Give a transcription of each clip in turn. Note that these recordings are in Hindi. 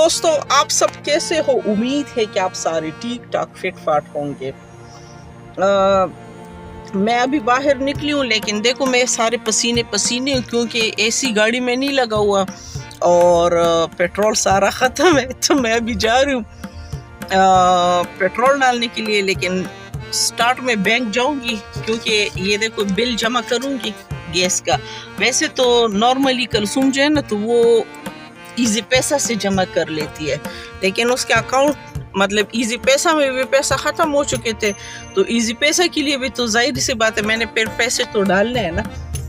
दोस्तों, आप सब कैसे हो? उम्मीद है कि आप सारे ठीक ठाक फिट फाट होंगे। मैं अभी बाहर निकली हूँ, लेकिन देखो मैं सारे पसीने पसीने हूँ क्योंकि एसी गाड़ी में नहीं लगा हुआ और पेट्रोल सारा ख़त्म है। तो मैं अभी जा रही हूँ पेट्रोल डालने के लिए, लेकिन स्टार्ट में बैंक जाऊंगी क्योंकि ये देखो बिल जमा करूंगी गैस का। वैसे तो नॉर्मली कलसूम जो है ना, तो वो इजी पैसा से जमा कर लेती है, लेकिन उसके अकाउंट मतलब इजी पैसा में भी पैसा ख़त्म हो चुके थे। तो इजी पैसा के लिए भी तो जाहिर सी बात है, मैंने फिर पैसे तो डालने हैं ना,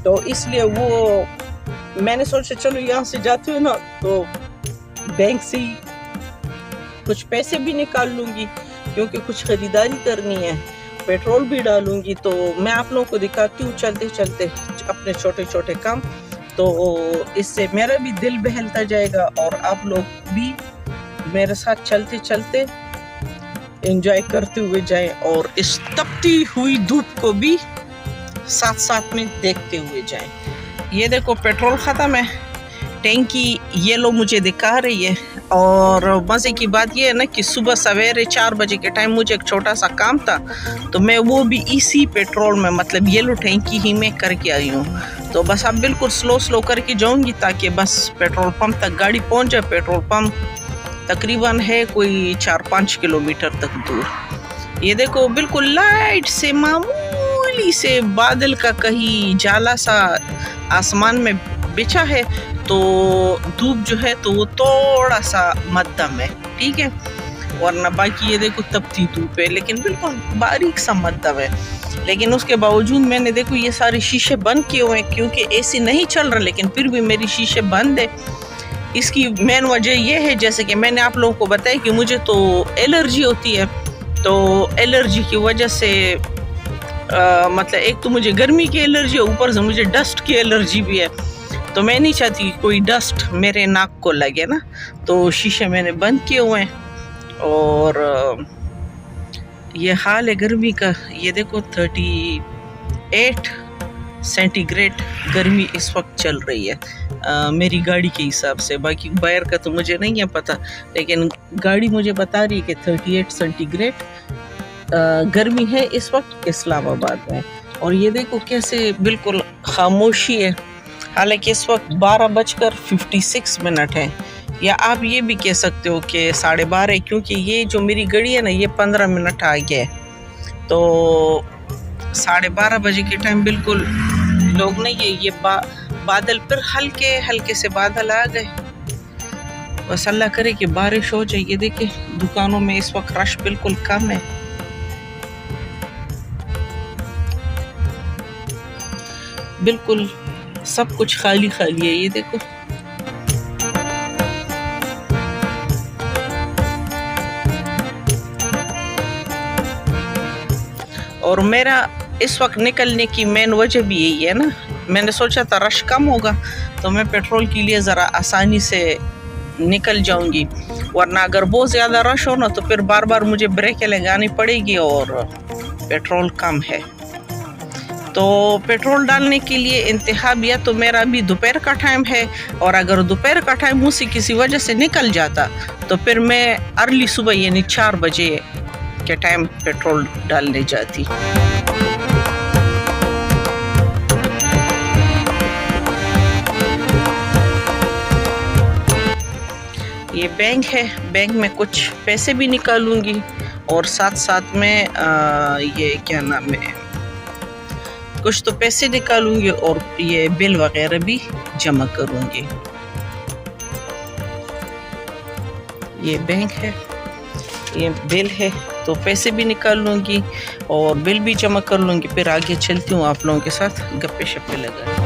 तो इसलिए वो मैंने सोचा चलो यहाँ से जाती हूँ ना, तो बैंक से ही कुछ पैसे भी निकाल लूँगी क्योंकि कुछ ख़रीदारी करनी है, पेट्रोल भी डालूँगी। तो मैं आप लोगों को दिखाती हूँ चलते चलते अपने छोटे छोटे काम, तो इससे मेरा भी दिल बहलता जाएगा और आप लोग भी मेरे साथ चलते चलते एंजॉय करते हुए जाएं और इस तपती हुई धूप को भी साथ साथ में देखते हुए जाएं। ये देखो पेट्रोल ख़त्म है, टैंकी ये लो मुझे दिखा रही है। और मज़े की बात ये है ना कि सुबह सवेरे 4 बजे के टाइम मुझे एक छोटा सा काम था, तो मैं वो भी इसी पेट्रोल में मतलब येलो टैंकी ही में करके आई हूँ। तो बस अब बिल्कुल स्लो करके जाऊँगी ताकि बस पेट्रोल पंप तक गाड़ी पहुँच जाए। पेट्रोल पंप तकरीबन है कोई 4-5 किलोमीटर तक दूर। ये देखो बिल्कुल लाइट से मामूली से बादल का कहीं जाला सा आसमान में बिछा है, तो धूप जो है तो वो थोड़ा सा मध्यम है, ठीक है, वरना बाकी ये देखो तपती धूप है, लेकिन बिल्कुल बारीक सा मध्यम है। लेकिन उसके बावजूद मैंने देखो ये सारे शीशे बंद किए हुए हैं क्योंकि एसी नहीं चल रहा, लेकिन फिर भी मेरी शीशे बंद है। इसकी मेन वजह ये है, जैसे कि मैंने आप लोगों को बताया कि मुझे तो एलर्जी होती है, तो एलर्जी की वजह से मतलब एक तो मुझे गर्मी की एलर्जी है, ऊपर से मुझे डस्ट की एलर्जी भी है। तो मैं नहीं चाहती कोई डस्ट मेरे नाक को लगे ना, तो शीशे मैंने बंद किए हुए हैं। और ये हाल है गर्मी का, ये देखो 38 सेंटीग्रेड गर्मी इस वक्त चल रही है मेरी गाड़ी के हिसाब से। बाकी बाहर का तो मुझे नहीं है पता, लेकिन गाड़ी मुझे बता रही है कि 38 सेंटीग्रेड गर्मी है इस वक्त इस्लामाबाद में। और ये देखो कैसे बिल्कुल खामोशी है, हालांकि इस वक्त 12:56 है, या आप ये भी कह सकते हो कि 12:30, क्योंकि ये जो मेरी गाड़ी है ना ये 15 मिनट आगे है। तो 12:30 बजे के टाइम बिल्कुल लोग नहीं है, ये बादल पर हल्के हल्के से बादल आ गए। बस अल्लाह करे कि बारिश हो जाए। ये देखिए दुकानों में इस वक्त रश बिल्कुल कम है, बिल्कुल सब कुछ खाली खाली है। ये देखो और मेरा इस वक्त निकलने की मेन वजह भी यही है ना, मैंने सोचा था रश कम होगा तो मैं पेट्रोल के लिए ज़रा आसानी से निकल जाऊंगी, वरना अगर बहुत ज़्यादा रश हो ना तो फिर बार बार मुझे ब्रेकें लगानी पड़ेगी और पेट्रोल कम है। तो पेट्रोल डालने के लिए इंतखाब या तो मेरा अभी दोपहर का टाइम है, और अगर दोपहर का टाइम मुझसे किसी वजह से निकल जाता तो फिर मैं अर्ली सुबह यानी 4 बजे के टाइम पेट्रोल डालने जाती। ये बैंक है, बैंक में कुछ पैसे भी निकालूंगी और साथ साथ में ये क्या नाम है, कुछ तो पैसे निकालूंगी और ये बिल वगैरह भी जमा करूंगी। ये बैंक है, ये बिल है, तो पैसे भी निकाल लूँगी और बिल भी जमा कर लूँगी। फिर आगे चलती हूँ आप लोगों के साथ गप्पे शप्पे लगा।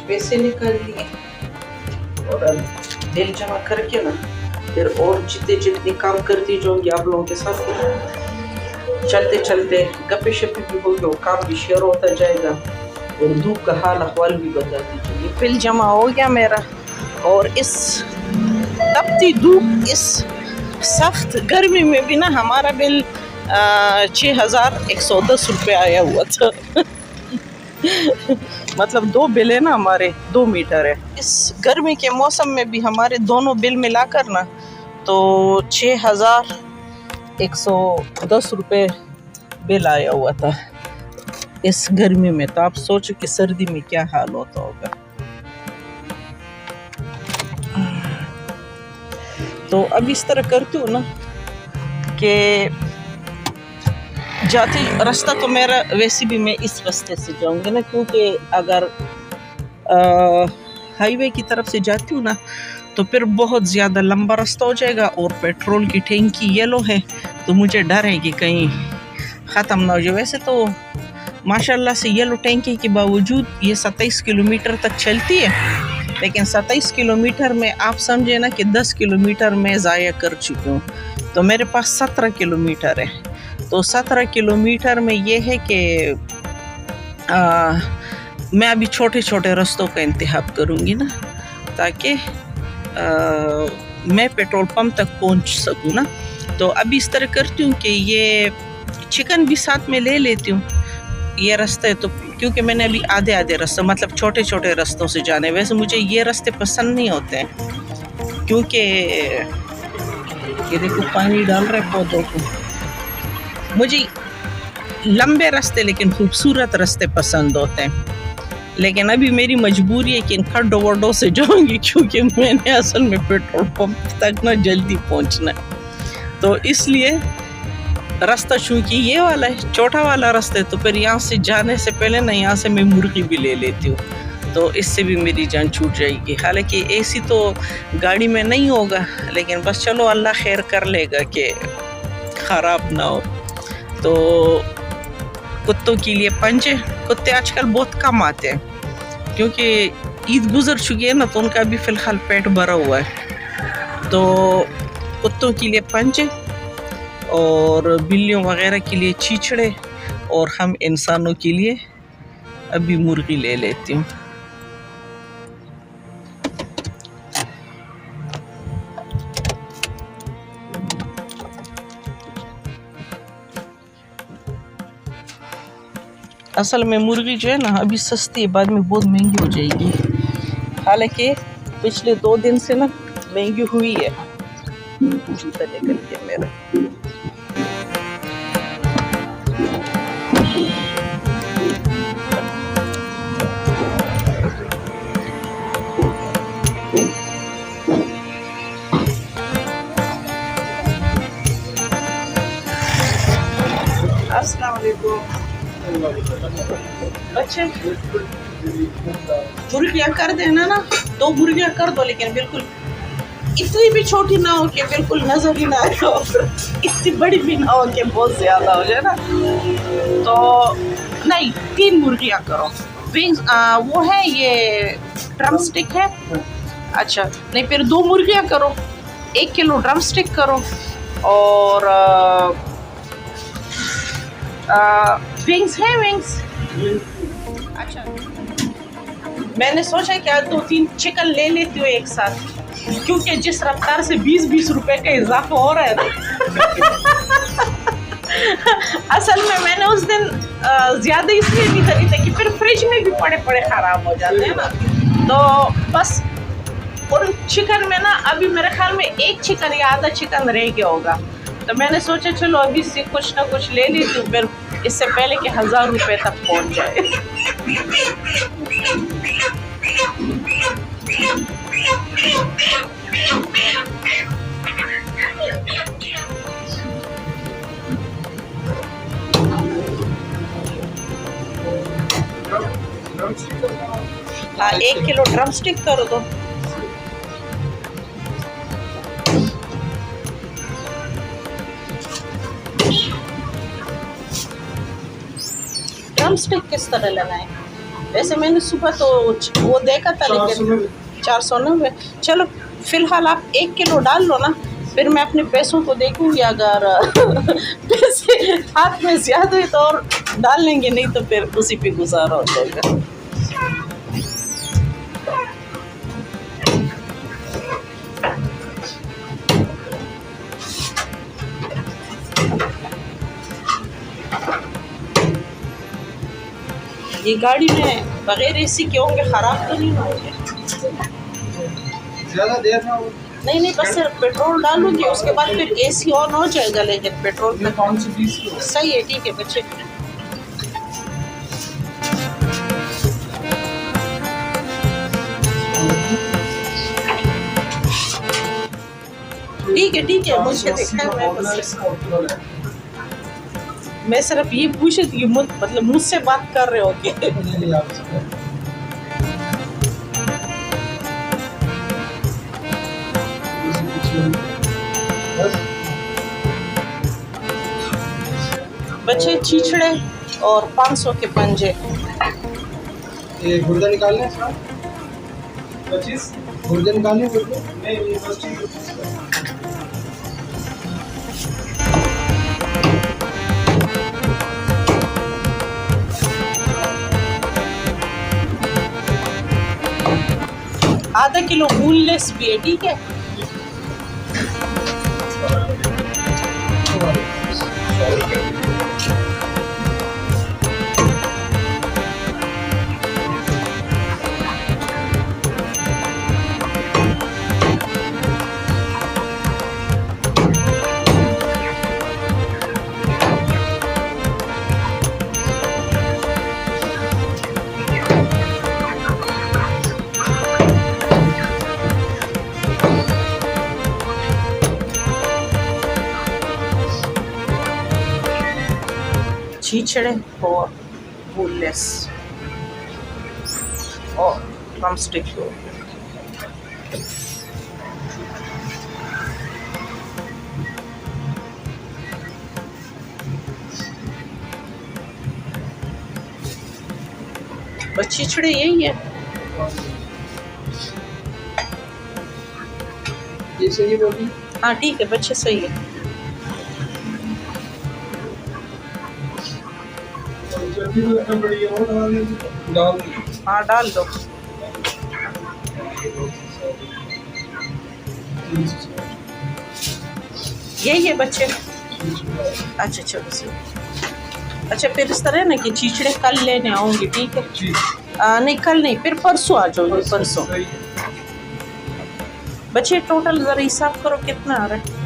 पैसे निकाल लिए बिल जमा करके ना फिर और जितने जितने काम करती जाऊंगी आप लोगों के साथ, चलते चलते गप्पे शप्पे भी होगी और काम भी शेयर होता जाएगा और धूप का हाल अहवाल भी बताती जाएगी। बिल जमा हो गया मेरा और इस तपती धूप, इस सख्त गर्मी में भी ना हमारा बिल 6110 रुपये आया हुआ था। मतलब 2 बिल है ना, हमारे 2 मीटर है। इस गर्मी के मौसम में भी हमारे दोनों बिल मिलाकर ना तो 6110 रुपये बिल आया हुआ था इस गर्मी में। तो आप सोचो कि सर्दी में क्या हाल होता होगा। तो अब इस तरह करती हूँ ना कि जाती रास्ता तो मेरा वैसे भी मैं इस रास्ते से जाऊंगी ना, क्योंकि अगर हाईवे की तरफ से जाती हूँ ना तो फिर बहुत ज़्यादा लंबा रास्ता हो जाएगा और पेट्रोल की टैंकी येलो है तो मुझे डर है कि कहीं ख़त्म ना हो जाए। वैसे तो माशाल्लाह से येलो टैंकी के बावजूद ये 27 किलोमीटर तक चलती है, लेकिन 27 किलोमीटर में आप समझे ना कि 10 किलोमीटर मैं ज़ाया कर चुकी हूँ। तो मेरे पास 17 किलोमीटर है। तो 17 किलोमीटर में ये है कि मैं अभी छोटे छोटे रास्तों का इंतखाब करूँगी ना, ताकि मैं पेट्रोल पंप तक पहुँच सकूँ ना। तो अभी इस तरह करती हूँ कि ये चिकन भी साथ में ले लेती हूँ। ये रास्ता है तो क्योंकि मैंने अभी आधे आधे रास्ते, मतलब छोटे छोटे रास्तों से जाने। वैसे मुझे ये रास्ते पसंद नहीं होते हैं, क्योंकि ये देखो पानी डाल रहे पौधों को। मुझे लंबे रास्ते लेकिन खूबसूरत रास्ते पसंद होते हैं, लेकिन अभी मेरी मजबूरी है कि इन खड्डों वड्डों से जाऊंगी, क्योंकि मैंने असल में पेट्रोल पंप तक ना जल्दी पहुंचना है। तो इसलिए रास्ता चूँकि ये वाला है, छोटा वाला रास्ता है, तो फिर यहाँ से जाने से पहले ना यहाँ से मैं मुर्गी भी ले लेती हूँ, तो इससे भी मेरी जान छूट जाएगी। हालांकि एसी तो गाड़ी में नहीं होगा, लेकिन बस चलो अल्लाह खैर कर लेगा कि ख़राब ना हो। तो कुत्तों के लिए पंजे, कुत्ते आजकल बहुत कम आते हैं क्योंकि ईद गुजर चुकी है ना, तो उनका भी फ़िलहाल पेट भरा हुआ है। तो कुत्तों के लिए पंजे और बिल्लियों वगैरह के लिए चीचड़े, और हम इंसानों के लिए अभी मुर्गी ले लेती हूँ। असल में मुर्गी जो है ना अभी सस्ती है, बाद में बहुत महंगी हो जाएगी। हालांकि पिछले 2 दिन से ना महंगी हुई है। जूता लेकर के मेरा अस्सलाम वालेकुम। बच्चे मुर्गियाँ कर देना ना, 2 मुर्गियाँ कर दो, लेकिन बिल्कुल इतनी भी छोटी ना हो कि बिल्कुल नजर ही ना आए, इतनी बड़ी भी ना हो कि बहुत ज्यादा हो जाए ना। तो नहीं, 3 मुर्गियाँ करो। विंग्स वो है, ये ड्रम स्टिक है। अच्छा नहीं, फिर 2 मुर्गियाँ करो, 1 किलो ड्रम स्टिक करो, और विंग्स है विंग्स। अच्छा मैंने सोचा कि आज 2-3 चिकन ले लेती हूँ एक साथ, क्योंकि जिस रफ्तार से 20-20 रुपए का इजाफा हो रहा है ना असल में मैंने उस दिन ज़्यादा इसलिए नहीं खरीदा कि फिर फ्रिज में भी पड़े पड़े ख़राब हो जाते हैं ना। तो बस उन चिकन में ना अभी मेरे ख्याल में 1 चिकन या आधा चिकन रह गया होगा। तो मैंने सोचा चलो अभी से कुछ ना कुछ ले लेती हूँ, फिर इससे पहले कि 1000 रुपये तक पहुँच जाए। हाँ 1 किलो ड्रम स्टिक कर दो। ड्रम स्टिक किस तरह लेना है? वैसे मैंने सुबह तो वो देखा था, लेकिन 490। चलो फ़िलहाल आप 1 किलो डाल लो ना, फिर मैं अपने पैसों को देखूँगी। अगर पैसे हाथ में ज़्यादा है तो और डाल लेंगे, नहीं तो फिर उसी पे गुजारा हो जाएगा। ये गाड़ी में बगैर एसी के होंगे, ख़राब तो नहीं होंगे? ज़्यादा देर ना हो। नहीं, बस पेट्रोल डालूंगी, उसके बाद फिर एसी ऑन हो जाएगा, लेकिन पेट्रोल पे 520 की सही है। ठीक है बच्चे, ठीक है मुझे देखना है। मैं सिर्फ ये पूछी थी, मतलब मुझसे बात कर रहे हो कि बच्चे चीचड़े और 500 के पंजे। ये गुर्दा निकालना है सर? 25 गुर्दे निकालने गुर्दे नहीं, आधा किलो बोनलेस भी है। ठीक है, चीचड़े और बोनलेस और ड्रम स्टिक। बस चीचड़े यही है। ये सही बोली। हाँ ठीक है बच्चे, सही है। हाँ डाल दो। यही है बच्चे। अच्छा चलो सही। अच्छा फिर इस तरह ना कि चीचड़े कल लेने आऊँगी। ठीक है, नहीं कल नहीं, फिर परसों आ जाओगे। परसों बच्चे टोटल ज़रा हिसाब करो कितना आ रहा है।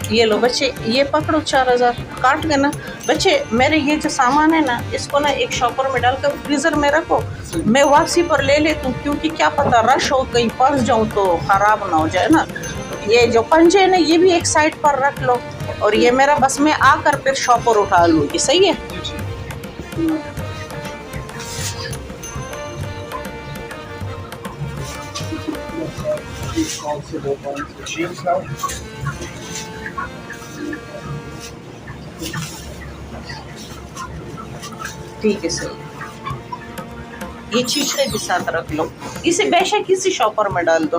ये लो बच्चे, ये पकड़ो 4000 काट के ना। बच्चे मेरे ये जो सामान है ना, इसको ना एक शॉपर में डालकर फ्रीज़र में रखो, मैं वापसी पर ले लेती हूँ, क्योंकि क्या पता रश हो, कहीं फंस जाऊँ तो ख़राब ना हो जाए ना। ये जो पंजे है ना, ये भी एक साइड पर रख लो, और ये मेरा बस मैं आकर फिर शॉपर उठा लूँगी। सही है। ठीक है सर, ये चीचड़े भी साथ रख लो, इसे बेशक किसी शॉपर में डाल दो।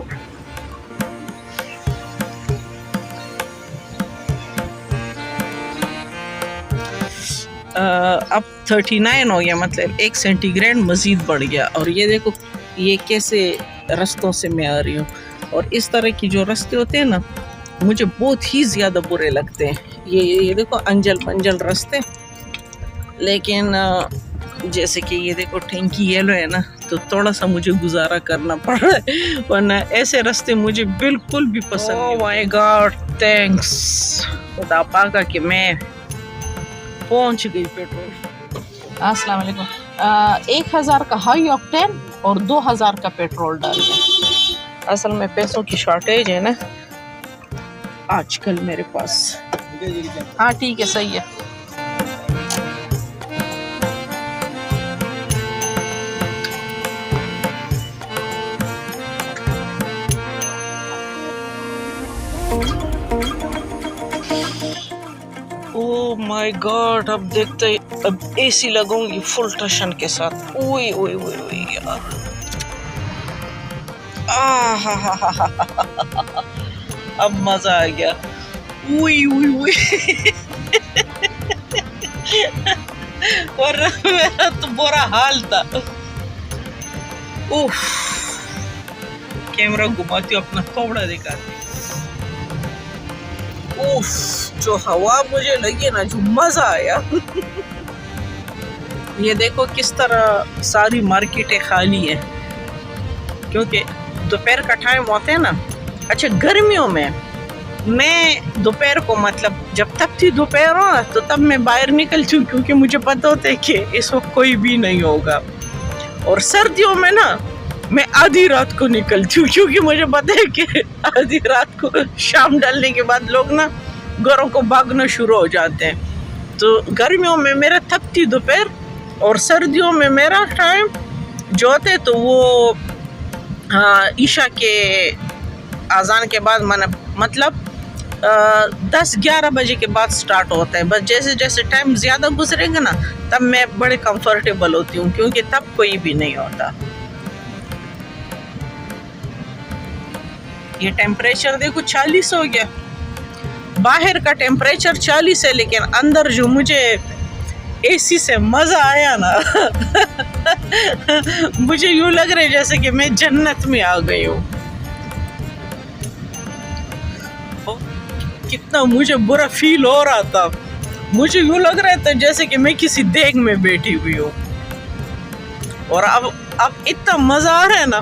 अब 39 हो गया, मतलब 1 सेंटीग्रेड मज़ीद बढ़ गया। और ये देखो ये कैसे रास्तों से मैं आ रही हूँ, और इस तरह की जो रास्ते होते हैं ना, मुझे बहुत ही ज़्यादा बुरे लगते हैं। ये देखो अंजल पंजल रास्ते, लेकिन जैसे कि ये देखो टैंकी येलो है ना, तो थोड़ा सा मुझे गुजारा करना पड़ रहा है, वरना ऐसे रास्ते मुझे बिल्कुल भी पसंद नहीं। ओह माय गॉड, थैंक्स खुदा पाका कि मैं पहुंच गई पेट्रोल। अस्सलाम वालेकुम। 1000 का हाई ऑक्टेन और 2000 का पेट्रोल डाल दें। असल में पैसों की शॉर्टेज है ना आजकल मेरे पास। हाँ ठीक है, सही है। ओह माय गॉड, अब देखते अब एसी लगाऊंगी फुल टशन के साथ। ओए ओए ओए ओए यार, अब मजा आ गया। ओए ओए ओए और मेरा तो बुरा हाल था। उफ, कैमरा घुमाती हूँ, अपना थोबड़ा दिखाती। उफ, जो हवा मुझे लगी ना, जो मजा आया। ये देखो किस तरह सारी मार्केटें खाली है, क्योंकि दोपहर का टाइम होता है ना। अच्छा, गर्मियों में मैं दोपहर को, मतलब जब तक थी दोपहर हो तो तब मैं बाहर निकलती हूँ, क्योंकि मुझे पता होता है कि इस वक्त कोई भी नहीं होगा। और सर्दियों में ना मैं आधी रात को निकलती हूँ, क्योंकि मुझे पता है कि आधी रात को शाम ढलने के बाद लोग ना घरों को भागना शुरू हो जाते हैं। तो गर्मियों में मेरा तब थी दोपहर, और सर्दियों में मेरा टाइम जो होते है तो वो ईशा के अजान के बाद, मतलब 10-11 बजे के बाद स्टार्ट होता है। बस जैसे जैसे टाइम ज़्यादा गुजरेगा ना, तब मैं बड़े कंफर्टेबल होती हूँ, क्योंकि तब कोई भी नहीं होता। ये टेम्परेचर देखो 40 हो गया। बाहर का टेम्परेचर 40 है, लेकिन अंदर जो मुझे एसी से मज़ा आया ना मुझे यूँ लग रहा है जैसे कि मैं जन्नत में आ गई हूँ। कितना मुझे बुरा फील हो रहा था, मुझे यूँ लग रहा था जैसे कि मैं किसी देग में बैठी हुई हूँ। और अब इतना मज़ा आ रहा है ना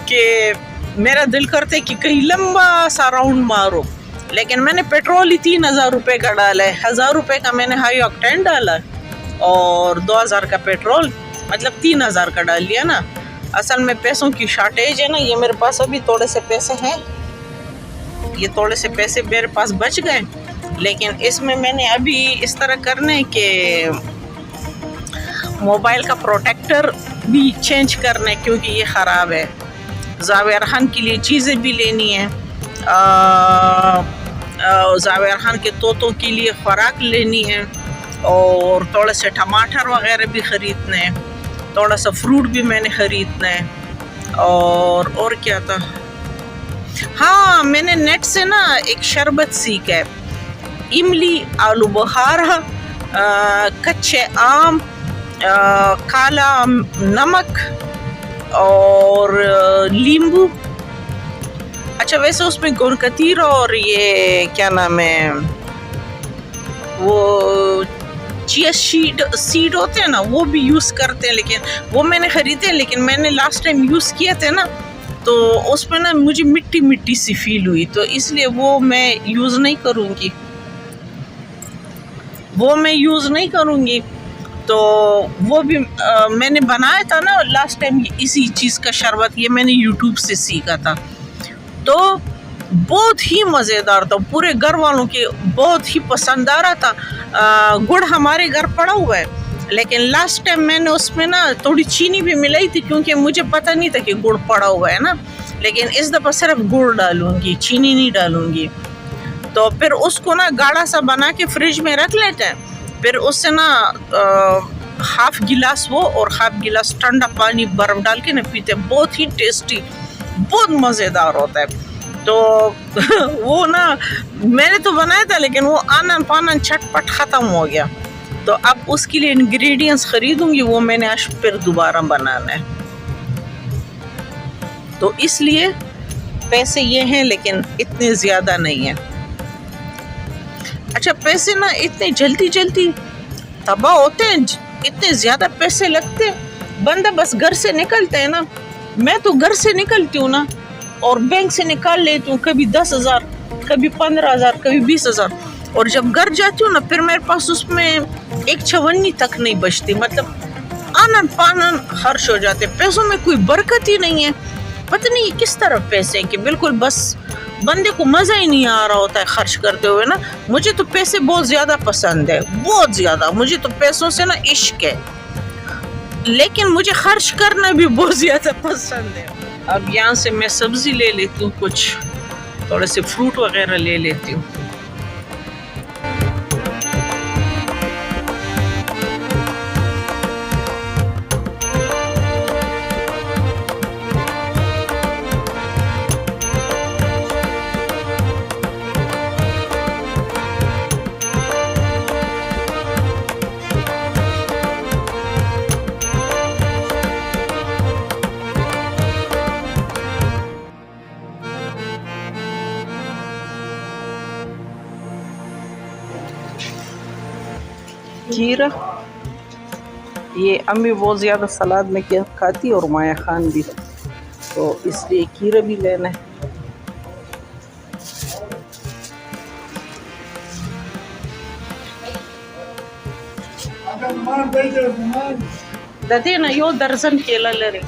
कि मेरा दिल करता है कि कहीं लंबा सा राउंड मारो। लेकिन मैंने पेट्रोल ही 3000 रुपये का डाला है। 1000 रुपये का मैंने हाई ऑक्टेन डाला और 2000 का पेट्रोल, मतलब 3000 का डाल लिया ना। असल में पैसों की शॉर्टेज है ना, ये मेरे पास अभी थोड़े से पैसे हैं, ये थोड़े से पैसे मेरे पास बच गए। लेकिन इसमें मैंने अभी इस तरह करने के मोबाइल का प्रोटेक्टर भी चेंज करना है, क्योंकि ये ख़राब है। जावेर खान के लिए चीज़ें भी लेनी है, जावेर खान के तोतों के लिए खुराक लेनी है, और थोड़े से टमाटर वगैरह भी ख़रीदने हैं, थोड़ा सा फ्रूट भी मैंने ख़रीदना है। और क्या था, हाँ मैंने नेट से ना एक शरबत सीखा है, इमली, आलू बुखारा, कच्चे आम, काला नमक और नींबू। अच्छा, वैसे उसमें गुड़कतीर और ये क्या नाम है, वो चिया सीड होते हैं ना, वो भी यूज़ करते हैं। लेकिन वो मैंने ख़रीदे, लेकिन मैंने लास्ट टाइम यूज़ किए थे ना, तो उसमें ना मुझे मिट्टी मिट्टी सी फील हुई, तो इसलिए वो मैं यूज़ नहीं करूँगी, तो वो भी मैंने बनाया था ना लास्ट टाइम इसी चीज़ का शरबत, ये मैंने यूट्यूब से सीखा था, तो बहुत ही मज़ेदार था, पूरे घर वालों के बहुत ही पसंद आ रहा था। गुड़ हमारे घर पड़ा हुआ है, लेकिन लास्ट टाइम मैंने उसमें ना थोड़ी चीनी भी मिलाई थी, क्योंकि मुझे पता नहीं था कि गुड़ पड़ा हुआ है ना। लेकिन इस दफ़ा सिर्फ गुड़ डालूंगी, चीनी नहीं डालूंगी। तो फिर उसको ना गाढ़ा सा बना के फ्रिज में रख लेते हैं, फिर उससे ना हाफ गिलास वो और हाफ गिलास ठंडा पानी बर्फ़ डाल के ना पीते, बहुत ही टेस्टी, बहुत मज़ेदार होता है। तो वो ना मैंने तो बनाया था, लेकिन वो आनन पानन छटपट ख़त्म हो गया, तो अब उसके लिए इंग्रेडिएंट्स ख़रीदूँगी, वो मैंने आज फिर दोबारा बनाना है। तो इसलिए पैसे ये हैं, लेकिन इतने ज़्यादा नहीं हैं। अच्छा, पैसे ना इतने जल्दी जल्दी तबाह होते हैं, इतने ज़्यादा पैसे लगते, बंदा बस घर से निकलता है ना, मैं तो घर से निकलती हूँ ना और बैंक से निकाल लेती हूँ, कभी 10,000, कभी 15,000, कभी 20,000, और जब घर जाती हूँ ना फिर मेरे पास उसमें एक चवन्नी तक नहीं बचती। मतलब आनन पानन खर्च हो जाते, पैसों में कोई बरकत ही नहीं है। पता नहीं किस तरह पैसे हैं कि बिल्कुल बस बंदे को मज़ा ही नहीं आ रहा होता है खर्च करते हुए ना। मुझे तो पैसे बहुत ज़्यादा पसंद है, बहुत ज़्यादा, मुझे तो पैसों से ना इश्क है, लेकिन मुझे खर्च करना भी बहुत ज़्यादा पसंद है। अब यहाँ से मैं सब्ज़ी ले लेती हूँ, कुछ थोड़े से फ्रूट वगैरह ले लेती हूँ। खीरा, ये अम्मी बहुत ज़्यादा सलाद में क्या खाती और माया खान भी, तो इसलिए खीरा भी लेना है। दे ना यो दर्जन केला ले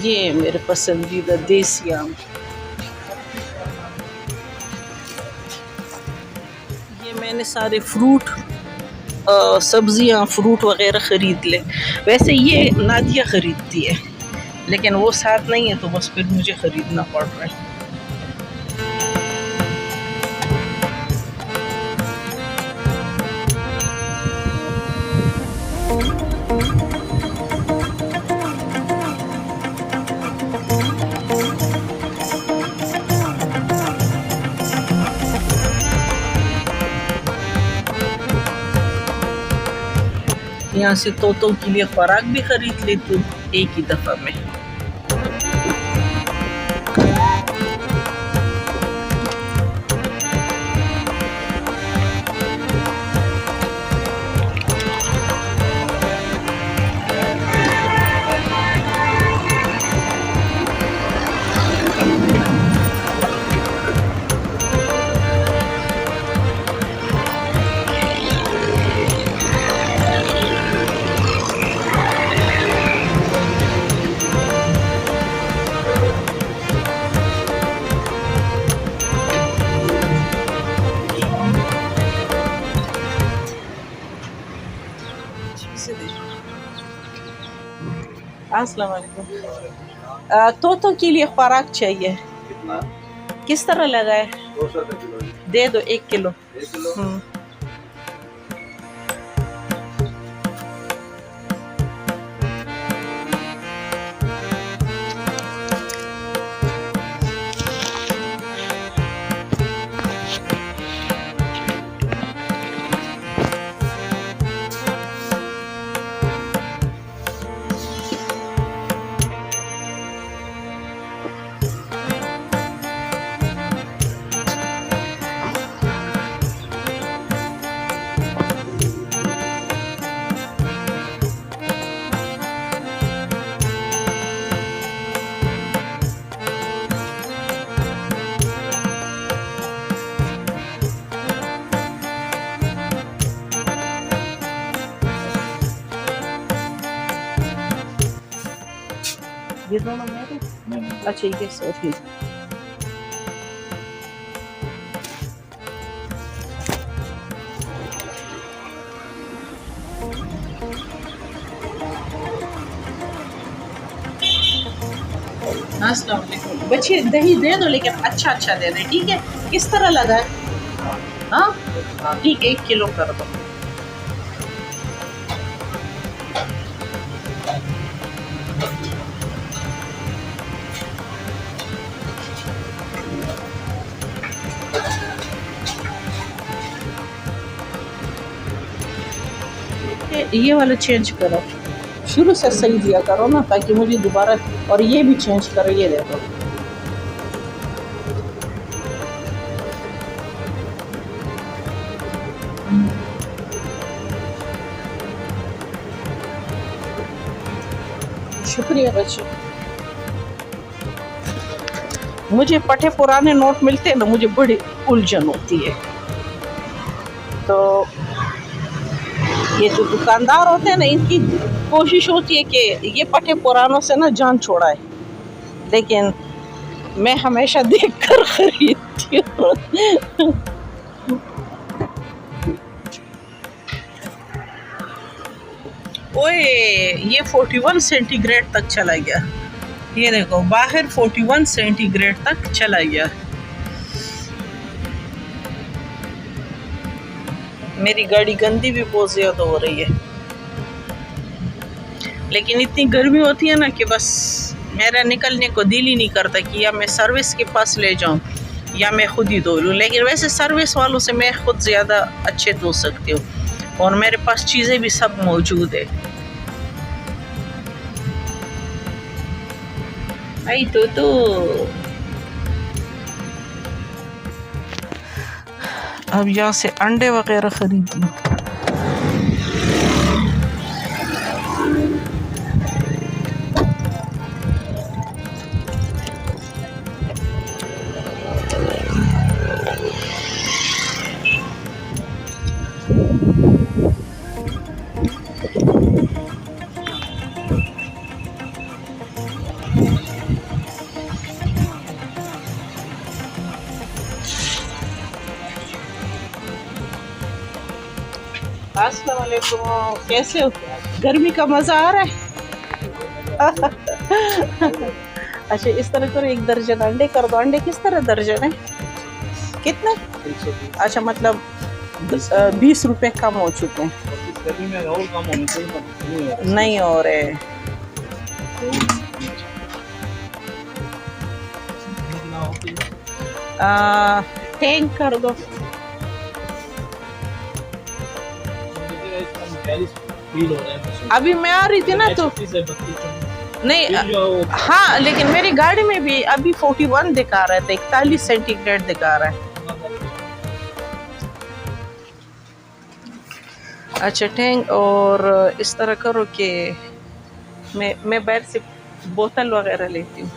ये मेरे पसंदीदा देसी आम। ये मैंने सारे फ्रूट, सब्जियां, फ्रूट वगैरह ख़रीद ले। वैसे ये नादिया ख़रीदती है, लेकिन वो साथ नहीं है तो बस फिर मुझे ख़रीदना पड़ रहा है। यहाँ से तोतों के लिए खुराक भी खरीद लेती हूँ एक ही दफ़ा में। अस्सलाम वालेकुम। तोतों के लिए खुराक चाहिए, कितना? किस तरह लगा है? 200 रुपये किलो। दे दो 1 किलो। 1 किलो। ये दोनों मेरे? अच्छा ये सॉरी। अस्सलाम वालेकुम। बच्चे दही दे दो, लेकिन अच्छा अच्छा दे दे, ठीक है? किस तरह लगा है? हाँ ठीक, 1 किलो कर दो। ये वाला चेंज करो, शुरू से सही दिया करो ना, ताकि मुझे दोबारा, और ये भी चेंज करो, ये देखो। शुक्रिया बच्चे। मुझे पठे पुराने नोट मिलते हैं ना, मुझे बड़ी उलझन होती है। तो ये जो दुकानदार होते हैं ना, इनकी कोशिश होती है कि ये पठे पुरानों से ना जान छोड़ाए, लेकिन मैं हमेशा देखकर खरीदती हूँ। ओए, ये 41 सेंटीग्रेड तक चला गया। ये देखो, बाहर 41 सेंटीग्रेड तक चला गया। मेरी गाड़ी गंदी भी बहुत ज़्यादा हो रही है, लेकिन इतनी गर्मी होती है ना कि बस मेरा निकलने को दिल ही नहीं करता कि या मैं सर्विस के पास ले जाऊं या मैं खुद ही धो लूँ। लेकिन वैसे सर्विस वालों से मैं खुद ज़्यादा अच्छे धो सकती हूँ, और मेरे पास चीज़ें भी सब मौजूद है। आई तो अब यहाँ से अंडे वगैरह खरीद लूँ। अस्सलाम वालेकुम, कैसे हो? गर्मी का मज़ा आ रहा है? अच्छा, इस तरह करो, 1 दर्जन अंडे कर दो। अंडे किस तरह दर्जन है? कितने? अच्छा, मतलब 20 रुपए कम हो चुके हैं। नहीं हो रहे। टैंक कर दो। अभी मैं आ रही थी ना, तो नहीं, हाँ, लेकिन मेरी गाड़ी में भी अभी 41 दिखा रहा था, 41 सेंटीग्रेड दिखा रहा है। अच्छा, टैंक। और इस तरह करो कि मैं बाहर से बोतल वगैरह लेती हूँ।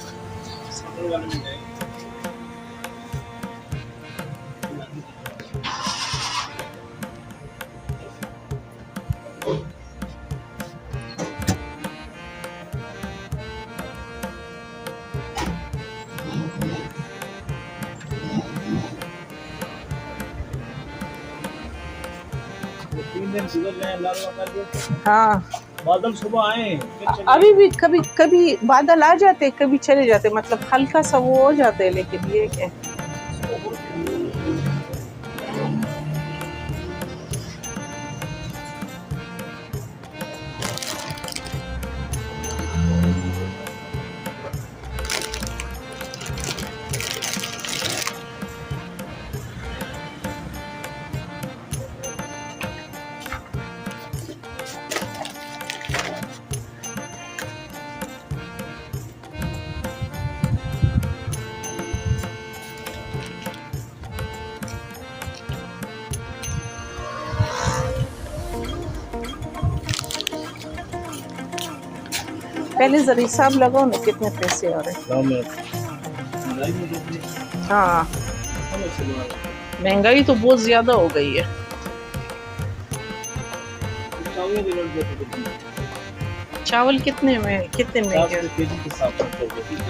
हाँ, बादल सुबह आए, अभी भी कभी कभी बादल आ जाते, कभी चले जाते, मतलब हल्का सा वो हो जाते हैं, लेकिन ये क्या, पहले जरा हिसाब लगाओ ना कितने पैसे आ रहे हैं। हाँ, महंगाई तो बहुत ज्यादा हो गई है। चावल कितने में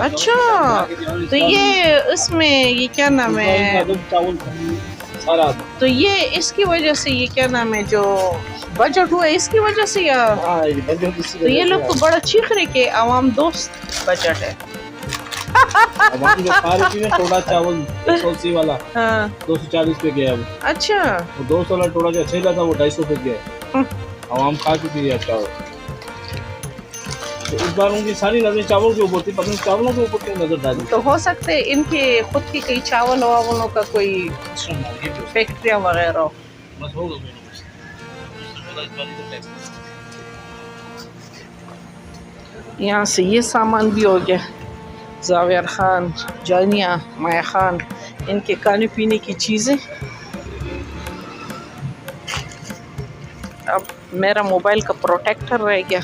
अच्छा, तो ये इसमें ये क्या नाम है, तो ये इसकी वजह से, ये क्या नाम है, जो बजट हुआ इसकी वजह से, या तो ये लोग तो बड़ा चीख रहे कि आवाम दोस्त बजट है। टोड़ा चावल 180 वाला, हाँ, 240 पे गया वो। अच्छा, वो 200 वाला टोड़ा जो अच्छा था वो 250 पे गया। आवाम खा चुकी है चावल। तो इस बार उनकी सारी नजर चावल के ऊपर थी, पता नहीं चावलों के ऊपर क्यों नजर डाली। तो हो सकते है इनके खुद की कई चावल वावलों का कोई फैक्ट्रियाँ वगैरह हो। यहाँ से ये सामान भी हो गया। जावेर खान, जानिया, माया खान, इनके खाने पीने की चीज़ें। अब मेरा मोबाइल का प्रोटेक्टर रह गया।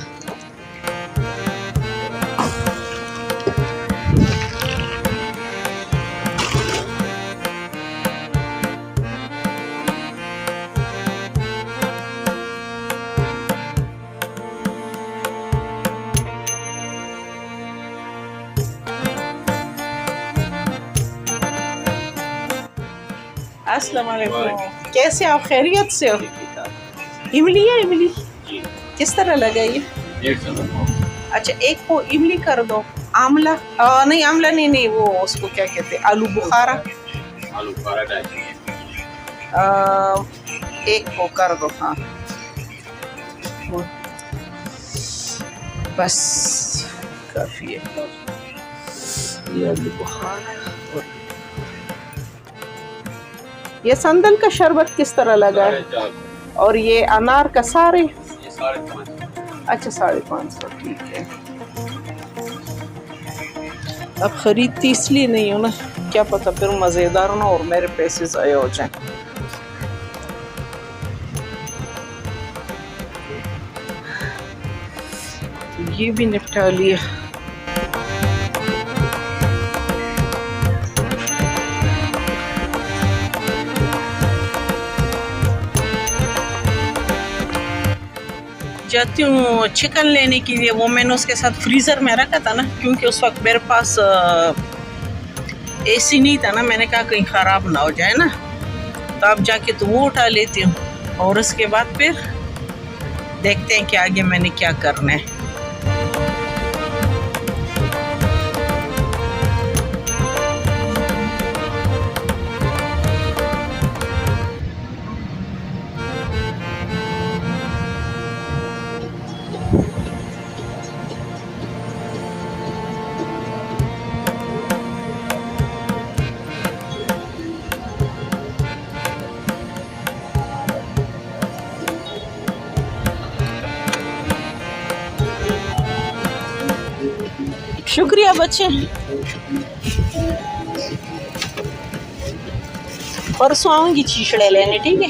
अस्सलाम वालेकुम, कैसे आप? खैरियत से हो? इमली है? इमली किस तरह लगा ये? 150। अच्छा, एक को इमली कर दो। आमला नहीं, आमला नहीं, नहीं वो उसको क्या कहते हैं, आलू बुखारा। आलू बुखारा एक को कर दो। हाँ बस काफ़ी है। ये आलू बुखारा और ये संदल का शरबत किस तरह लगा है? और ये अनार का सारे? ये 550। अच्छा, 550, ठीक है। अब खरीदती इसलिए नहीं हूँ ना, क्या पता फिर मज़ेदार ना और मेरे पैसे ज़ाया हो जाएं। ये भी निपटा लिया। जाती हूँ चिकन लेने के लिए। वो मैंने उसके साथ फ्रीज़र में रखा था ना, क्योंकि उस वक्त मेरे पास एसी नहीं था ना। मैंने कहा कहीं ख़राब ना हो जाए ना, तो अब जाके तो वो उठा लेती हूँ और उसके बाद फिर देखते हैं कि आगे मैंने क्या करना है। शुक्रिया बच्चे, परसों आऊंगी चीचड़े लेने, ठीक है?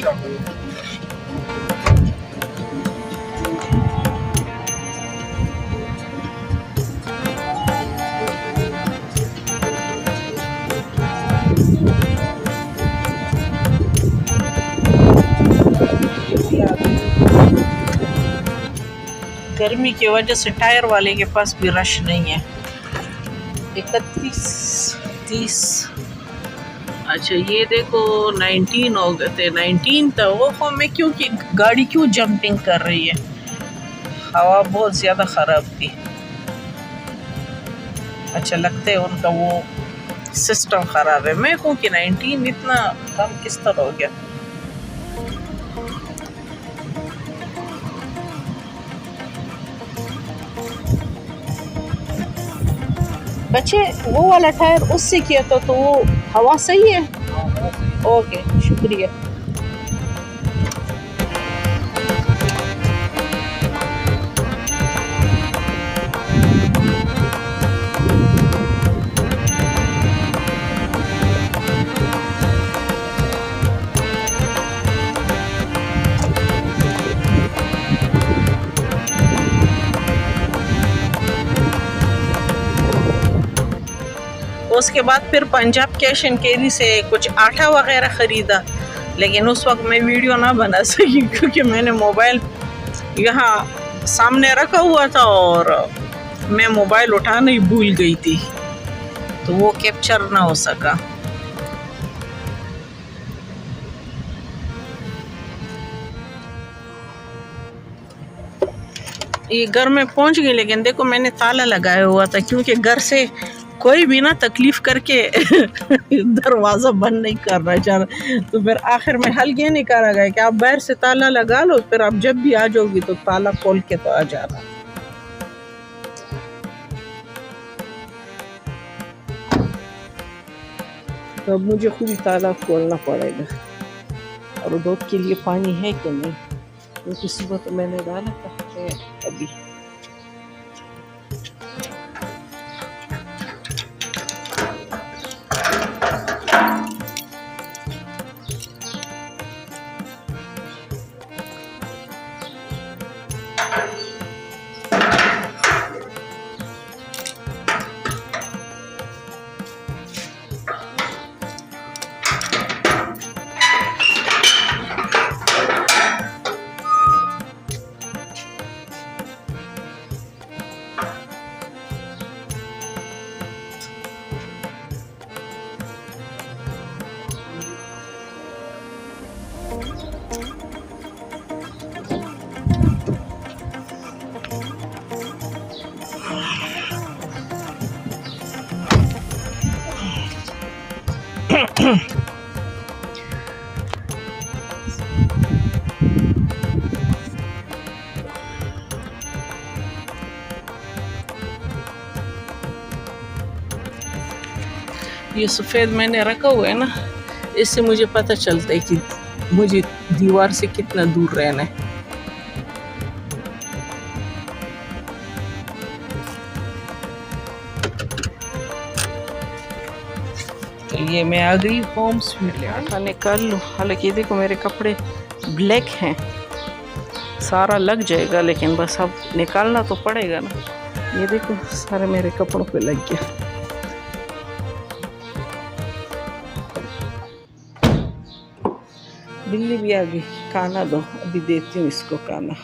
गर्मी की वजह से टायर वाले के पास भी रश नहीं है। 31, 30। अच्छा ये देखो 19 हो गए थे, 19 था वो। मैं क्योंकि गाड़ी क्यों जंपिंग कर रही है, हवा बहुत ज़्यादा ख़राब थी। अच्छा लगता है उनका वो सिस्टम ख़राब है। मैं कहूँ कि 19 इतना कम किस तरह हो गया। बच्चे वो वाला टायर उससे किया था तो वो हवा सही है? ओके, शुक्रिया। उसके बाद फिर पंजाब कैश एंड कैरी से कुछ आटा वगैरह ख़रीदा, लेकिन उस वक्त मैं वीडियो ना बना सकी क्योंकि मैंने मोबाइल यहाँ सामने रखा हुआ था और मैं मोबाइल उठाना ही भूल गई थी, तो वो कैप्चर ना हो सका। ये घर में पहुंच गई, लेकिन देखो मैंने ताला लगाया हुआ था क्योंकि घर से कोई भी ना तकलीफ करके दरवाज़ा बंद नहीं करना चाह रहा। तो फिर आखिर में हल ये निकाला गया कि आप बाहर से ताला लगा लो, फिर आप जब भी आ जाओगी तो ताला खोल के तो आ जाना। तो अब मुझे खुद ही ताला खोलना पड़ेगा। और दूध के लिए पानी है कि नहीं, क्योंकि सुबह तो मैंने डाला था अभी। ये सफ़ेद मैंने रखा हुआ है ना, इससे मुझे पता चलता है कि मुझे दीवार से कितना दूर रहना है। ये मैं आ गई होम स्वीट। आटा निकाल लूँ। हालांकि देखो मेरे कपड़े ब्लैक हैं, सारा लग जाएगा, लेकिन बस अब निकालना तो पड़ेगा ना। ये देखो सारे मेरे कपड़ों पे लग गया। बिल्ली भी आ गई, खाना दो, अभी देती हूँ इसको खाना।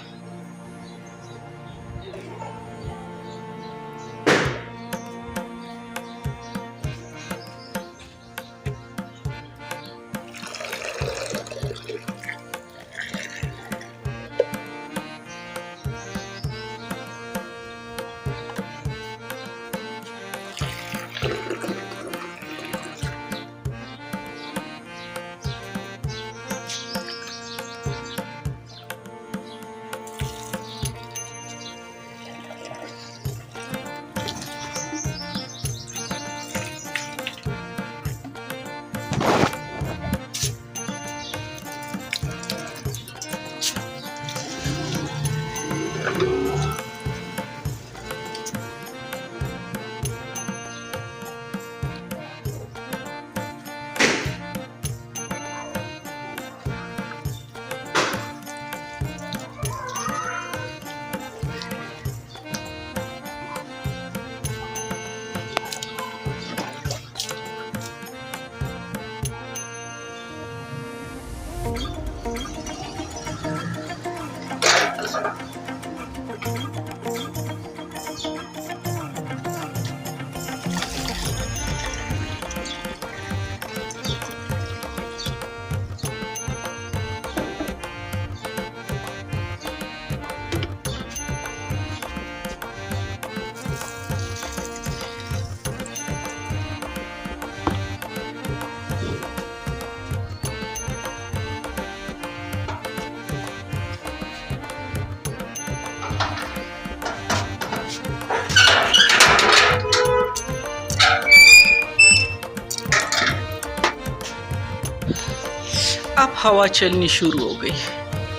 अब हवा चलनी शुरू हो गई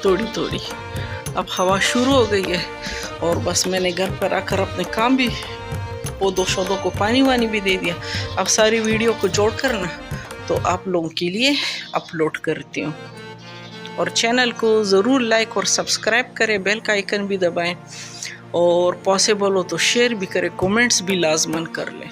थोड़ी थोड़ी। अब हवा शुरू हो गई है और बस मैंने घर पर आकर अपने काम भी, पौधों शौधों को पानी वानी भी दे दिया। अब सारी वीडियो को जोड़ कर ना तो आप लोगों के लिए अपलोड करती हूँ। और चैनल को ज़रूर लाइक और सब्सक्राइब करें, बेल का आइकन भी दबाएं और पॉसिबल हो तो शेयर भी करें, कमेंट्स भी लाजमन कर लें।